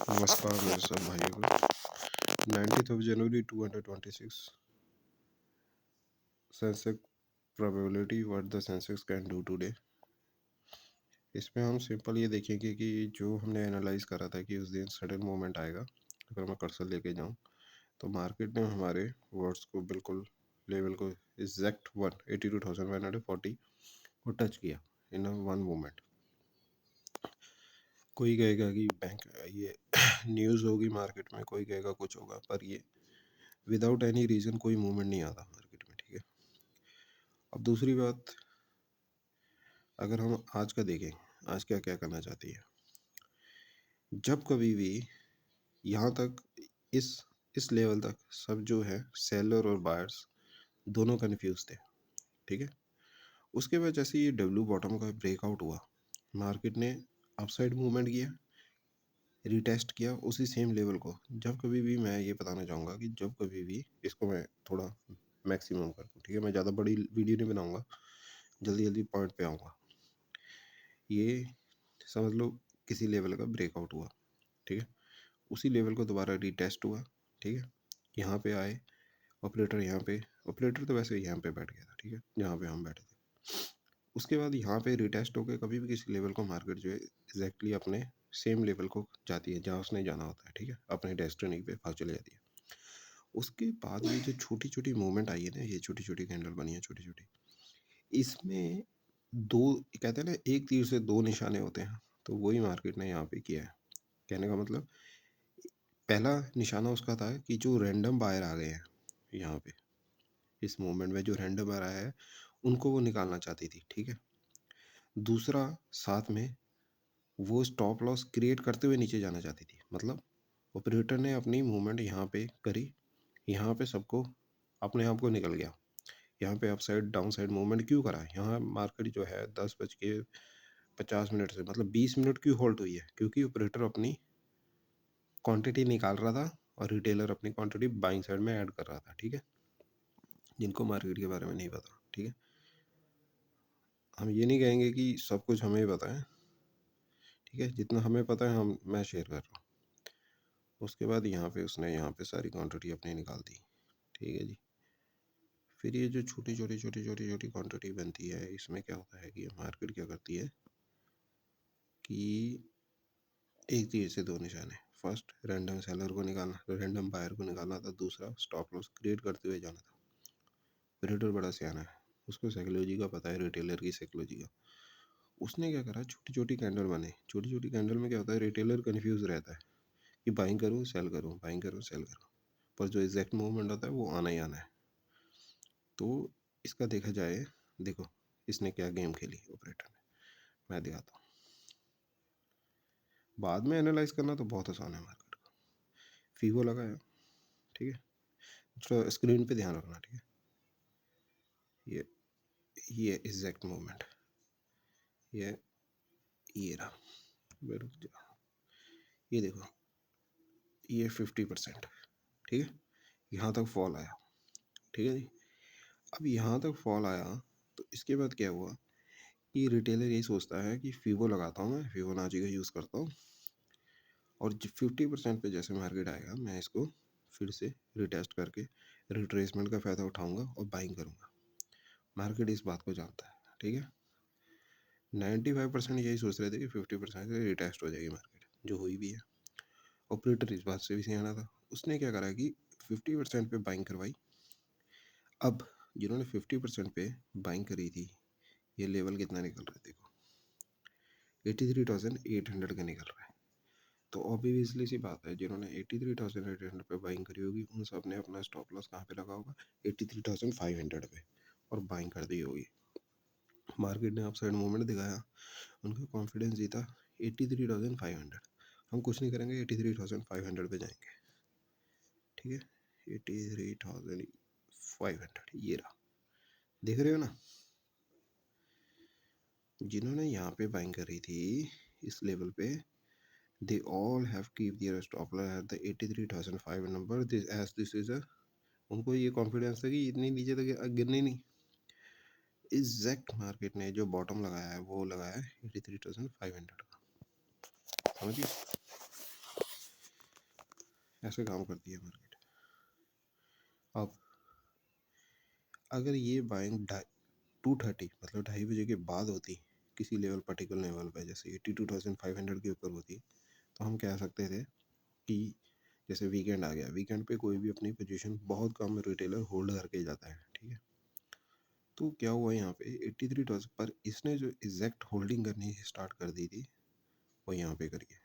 नमस्कार मेरे सब भाइयों को। 19th of January 2026 Sensex probability what the Sensex can do today. इसमें हम सिंपल ये देखेंगे कि जो हमने एनालाइज करा था कि उस दिन सडन मूवमेंट आएगा। अगर मैं कर्सर लेके जाऊँ तो मार्केट ने हमारे वर्ड्स को बिल्कुल लेवल को एग्जैक्ट 82,140 को टच किया इन वन मोमेंट। कोई कहेगा कि बैंक ये न्यूज़ होगी मार्केट में, कोई कहेगा कुछ होगा, पर ये विदाउट एनी रीज़न कोई मूवमेंट नहीं आता मार्केट में। ठीक है, अब दूसरी बात, अगर हम आज का देखें, आज क्या करना चाहती है। जब कभी भी यहाँ तक इस लेवल तक सब जो है सेलर और बायर्स दोनों कन्फ्यूज थे। ठीक है, उसके बाद जैसे ये डब्ल्यू बॉटम का ब्रेकआउट हुआ, मार्केट ने अपसाइड मूवमेंट किया, रिटेस्ट किया उसी सेम लेवल को। जब कभी भी मैं ये बताना चाहूँगा कि जब कभी भी इसको मैं थोड़ा मैक्सिमम कर दूँ, ठीक है, मैं ज़्यादा बड़ी वीडियो नहीं बनाऊँगा, जल्दी जल्दी पॉइंट पे आऊँगा। ये समझ लो किसी लेवल का ब्रेकआउट हुआ, ठीक है, उसी लेवल को दोबारा रीटेस्ट हुआ, ठीक है, यहाँ पे आए ऑपरेटर, यहाँ पे ऑपरेटर तो वैसे यहाँ पे बैठ गया था, ठीक है, जहाँ पे हम बैठे थे। उसके बाद यहाँ पे रिटेस्ट होकर कभी भी किसी लेवल को मार्केट जो है एग्जैक्टली अपने सेम लेवल को जाती है जहाँ उसने जाना होता है, ठीक है, अपने डेस्टिनी पे भाग चले जाती है। उसके बाद ये जो छोटी छोटी मूवमेंट आई है ना, ये छोटी छोटी कैंडल बनी है छोटी छोटी, इसमें दो, कहते हैं ना एक तीर से दो निशाने होते हैं, तो वही मार्केट ने यहाँ पे किया है। कहने का मतलब, पहला निशाना उसका था कि जो रैंडम बायर आ गए हैं यहाँ पे इस मूवमेंट में, जो रैंडम बायर आया है उनको वो निकालना चाहती थी, ठीक है। दूसरा, साथ में वो स्टॉप लॉस क्रिएट करते हुए नीचे जाना चाहती थी। मतलब ऑपरेटर ने अपनी मूवमेंट यहाँ पे करी, यहाँ पे सबको अपने आप को निकल गया। यहाँ पे अपसाइड डाउन साइड मूवमेंट क्यों करा, यहाँ मार्केट जो है 10:50 से मतलब 20 मिनट क्यों होल्ड हुई है, क्योंकि ऑपरेटर अपनी क्वांटिटी निकाल रहा था और रिटेलर अपनी क्वांटिटी बाइंग साइड में ऐड कर रहा था, ठीक है, जिनको मार्केट के बारे में नहीं पता। ठीक है, हम ये नहीं कहेंगे कि सब कुछ हमें पता है, ठीक है, जितना हमें पता है मैं शेयर कर रहा हूँ। उसके बाद यहाँ पे उसने यहाँ पे सारी क्वांटिटी अपनी निकाल दी, ठीक है जी। फिर ये जो छोटी छोटी क्वांटिटी बनती है, इसमें क्या होता है कि मार्केट क्या करती है कि एक तीर से दो निशाने, फर्स्ट रैंडम सेलर को निकालना, रैंडम बायर को निकालना था, दूसरा स्टॉप लॉस क्रिएट करते हुए जाना था। ऑपरेटर बड़ा सियाना है, उसको साइकोलॉजी का पता है, रिटेलर की साइकोलॉजी का। उसने क्या करा, छोटी छोटी कैंडल बने। छोटी छोटी कैंडल में क्या होता है, रिटेलर कन्फ्यूज रहता है कि बाइंग करूँ सेल करूँ, बाइंग करूँ सेल करूँ, पर जो एग्जैक्ट मूवमेंट होता है वो आना ही आना है। तो इसका देखा जाए, देखो इसने क्या गेम खेली ऑपरेटर ने, मैं दिखाता हूँ। बाद में एनालाइज करना तो बहुत आसान है मार्केट का। फीवो लगाया, ठीक है, तो स्क्रीन पे ध्यान रखना, ठीक है, ये एग्जैक्ट मूवमेंट, ये रहा, रुक जा, ये देखो, ये 50%, ठीक है, यहाँ तक फॉल आया, ठीक है जी। अब यहाँ तक फॉल आया तो इसके बाद क्या हुआ कि रिटेलर यही सोचता है कि फीवो लगाता हूँ, मैं फिबोनाची का यूज़ करता हूँ, और 50% पे जैसे मार्केट आएगा मैं इसको फिर से रिटेस्ट करके रिट्रेसमेंट का फ़ायदा उठाऊंगा और बाइंग करूंगा। मार्केट इस बात को जानता है, ठीक है। 95% यही सोच रहे थे कि 50% से रिटेस्ट हो जाएगी मार्केट, जो हुई भी है। ऑपरेटर इस बात से भी सियाना था, उसने क्या करा कि 50% पे बाइंग करवाई। अब जिन्होंने 50% पे बाइंग करी थी, ये लेवल कितना निकल रहा है देखो, 83,800 का निकल रहा है। तो ऑब्वियसली सी बात है, जिन्होंने 83,800 पे बाइंग करी होगी उन सब ने अपना स्टॉप लॉस कहाँ पे लगा होगा, 83,500 पे, और बाइंग कर दी होगी। मार्केट ने अपसाइड मूवमेंट दिखाया, उनका कॉन्फिडेंस जीता 83,500। हम कुछ नहीं करेंगे, 83,500 पे जाएंगे, ठीक है, 83,500 ये रहा, देख रहे हो ना। जिन्होंने यहाँ पे बाइंग करी थी इस लेवल पे, they all have keep their stop loss at the 83,500 number, this is a, उनको ये कॉन्फिडेंस था कि इतनी नीचे तक गिरनी नहीं। एग्जैक्ट मार्केट ने जो बॉटम लगाया है वो लगाया है 83,500 का, समझिए। ऐसे काम करती है मार्केट। अब अगर ये बाइंग 2:30 मतलब 2:30 बजे के बाद होती किसी लेवल पर्टिकुलर लेवल पे, जैसे 82,500 के ऊपर होती, तो हम कह सकते थे कि जैसे वीकेंड आ गया, वीकेंड पे कोई भी अपनी पोजीशन बहुत कम रिटेलर होल्ड करके जाता है, ठीक है। तो क्या हुआ यहाँ पे 83,000 पर इसने जो एग्जैक्ट होल्डिंग करनी स्टार्ट कर दी थी वो यहाँ पे करी है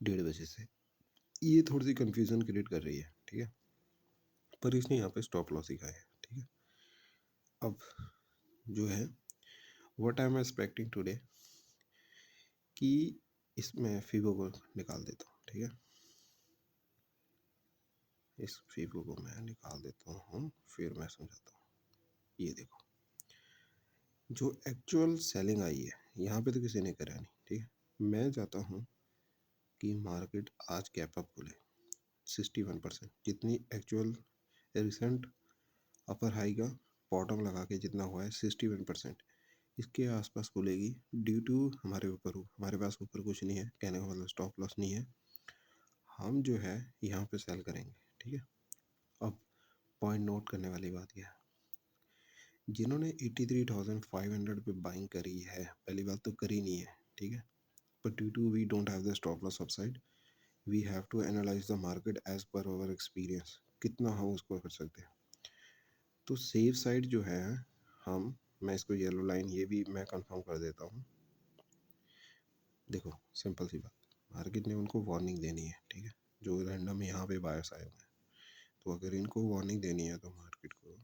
1:30 बजे से। ये थोड़ी सी कंफ्यूजन क्रिएट कर रही है, ठीक है, पर इसने यहाँ पे स्टॉप लॉस दिखाया है, ठीक है। अब जो है what I am expecting today कि इसमें फीबो को निकाल देता हूँ, ठीक है। इस फीबो को मैं निकाल देता हूँ, फिर मैं समझाता हूँ। ये देखो जो एक्चुअल सेलिंग आई है यहाँ पे तो किसी ने करा नहीं, ठीक है। मैं चाहता हूँ कि मार्केट आज गैप अप खुले 61%, जितनी एक्चुअल रिसेंट अपर हाई का बॉटम लगा के जितना हुआ है 61%, इसके आसपास खुलेगी। ड्यू टू हमारे पास ऊपर कुछ नहीं है, कहने का मतलब स्टॉप लॉस नहीं है, हम जो है यहाँ पे सेल करेंगे, ठीक है। अब पॉइंट नोट करने वाली बात क्या है, जिन्होंने 83,500 पे बाइंग करी है, पहली बात तो करी नहीं है, ठीक है, but due to we don't have the stop loss upside, we have to analyze the market as per our experience, कितना हम उसको कर सकते हैं। तो सेफ साइड जो है हम, मैं इसको येलो लाइन ये भी मैं कंफर्म कर देता हूँ। देखो सिंपल सी बात, मार्केट ने उनको वार्निंग देनी है, ठीक है, जो रैंडम यहाँ पे बायर्स आए हुए हैं, तो अगर इनको वार्निंग देनी है तो मार्केट को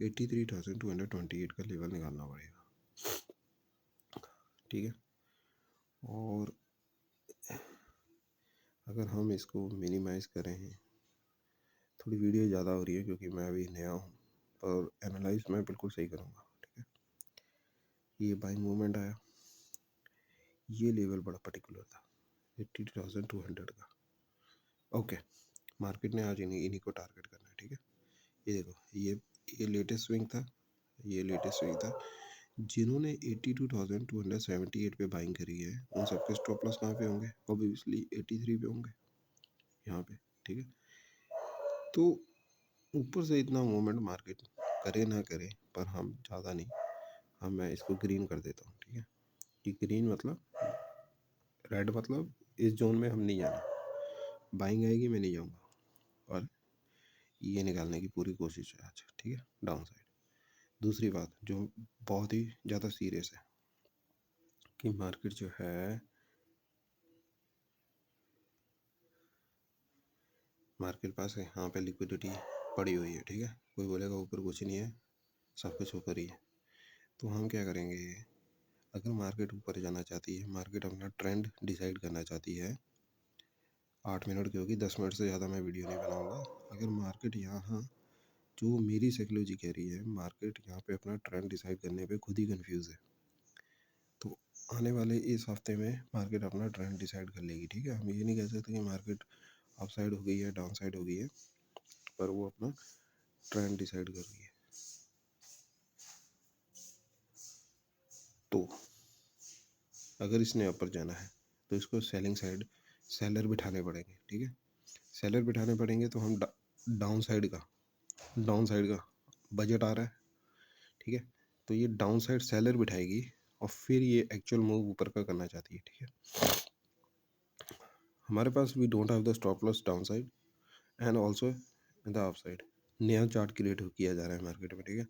83,228 का लेवल निकालना पड़ेगा, ठीक है। और अगर हम इसको मिनिमाइज करें, थोड़ी वीडियो ज़्यादा हो रही है क्योंकि मैं अभी नया हूँ, पर एनालाइज मैं बिल्कुल सही करूँगा, ठीक है। ये बाइंग मूवमेंट आया, ये लेवल बड़ा पर्टिकुलर था 82,200 का, ओके। मार्केट ने आज इन्हीं को टारगेट करना है, ठीक है। ये देखो ये लेटेस्ट स्विंग था, ये लेटेस्ट स्विंग था। जिन्होंने 82,278 पे बाइंग करी है उन सबके स्टॉप लॉस कहाँ पे होंगे, ऑब्वियसली 83 पे होंगे यहाँ पे, ठीक है। तो ऊपर से इतना मूवमेंट मार्केट करे ना करे, पर हम ज़्यादा नहीं, हम मैं इसको ग्रीन कर देता हूँ, ठीक है। कि ग्रीन मतलब रेड मतलब इस जोन में हम नहीं जाना, बाइंग आएगी मैं नहीं जाऊँगा, और ये निकालने की पूरी कोशिश है आज, ठीक है, डाउन साइड। दूसरी बात जो बहुत ही ज़्यादा सीरियस है कि मार्केट जो है, मार्केट पास है यहाँ पे लिक्विडिटी पड़ी हुई है, ठीक है। कोई बोलेगा ऊपर कुछ नहीं है, सब कुछ ऊपर ही है। तो हम क्या करेंगे, अगर मार्केट ऊपर जाना चाहती है, मार्केट अपना ट्रेंड डिसाइड करना चाहती है, 8 मिनट की होगी, 10 मिनट से ज़्यादा मैं वीडियो नहीं बनाऊँगा। अगर मार्केट यहाँ, जो मेरी साइकोलॉजी कह रही है, मार्केट यहाँ पे अपना ट्रेंड डिसाइड करने पे खुद ही कंफ्यूज है, तो आने वाले इस हफ्ते में मार्केट अपना ट्रेंड डिसाइड कर लेगी, ठीक है। हम ये नहीं कह सकते कि मार्केट अप साइड हो गई है डाउन साइड हो गई है, पर वो अपना ट्रेंड डिसाइड कर रही है। तो अगर इसने ऊपर जाना है तो इसको सेलिंग साइड सेलर बिठाने पड़ेंगे, ठीक है। सेलर बिठाने पड़ेंगे तो हम डाउन साइड का बजट आ रहा है, ठीक है। तो ये डाउन साइड सेलर बिठाएगी और फिर ये एक्चुअल मूव ऊपर का करना चाहती है, ठीक है। हमारे पास we don't have the stop loss down side and also in the up side. नया चार्ट क्रिएट किया जा रहा है मार्केट में, ठीक है।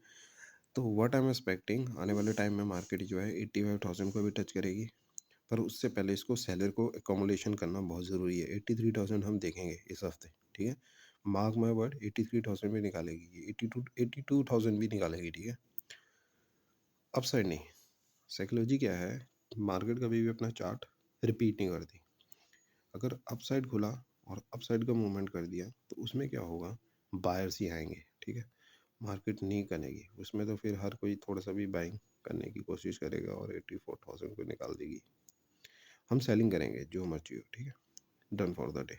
तो व्हाट आई एम एक्सपेक्टिंग, आने वाले टाइम में मार्केट जो है 85,000 को भी टच करेगी, पर उससे पहले इसको सेलर को एकोमोडेशन करना बहुत ज़रूरी है। 83,000 हम देखेंगे इस हफ्ते, ठीक है। मार्क माई वर्ड 83,000 भी निकालेगी, 82,000 भी निकालेगी, ठीक है। अपसाइड नहीं, साइकोलॉजी क्या है, मार्केट कभी भी अपना चार्ट रिपीट नहीं करती। अगर अपसाइड खुला और अपसाइड का मूवमेंट कर दिया तो उसमें क्या होगा, बायर्स ही आएंगे, ठीक है। मार्केट नहीं करेगी उसमें, तो फिर हर कोई थोड़ा सा भी बाइंग करने की कोशिश करेगा और 84,000 को निकाल देगी। हम सेलिंग करेंगे जो मर्जी हो, ठीक है, डन फॉर द डे।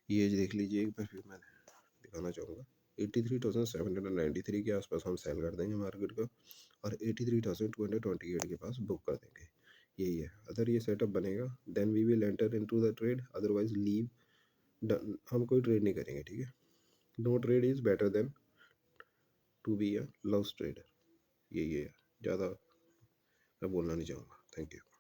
ये देख लीजिए एक बार, फिर मैं दिखाना चाहूँगा 83,793 के आसपास हम सेल कर देंगे मार्केट को, और 83,228 के पास बुक कर देंगे। यही है, अगर ये सेटअप बनेगा then we will enter into the trade, otherwise leave हम कोई ट्रेड नहीं करेंगे, ठीक है। No trade is better than to be a loss trader. यही है, ज़्यादा मैं बोलना नहीं चाहूँगा। Thank you.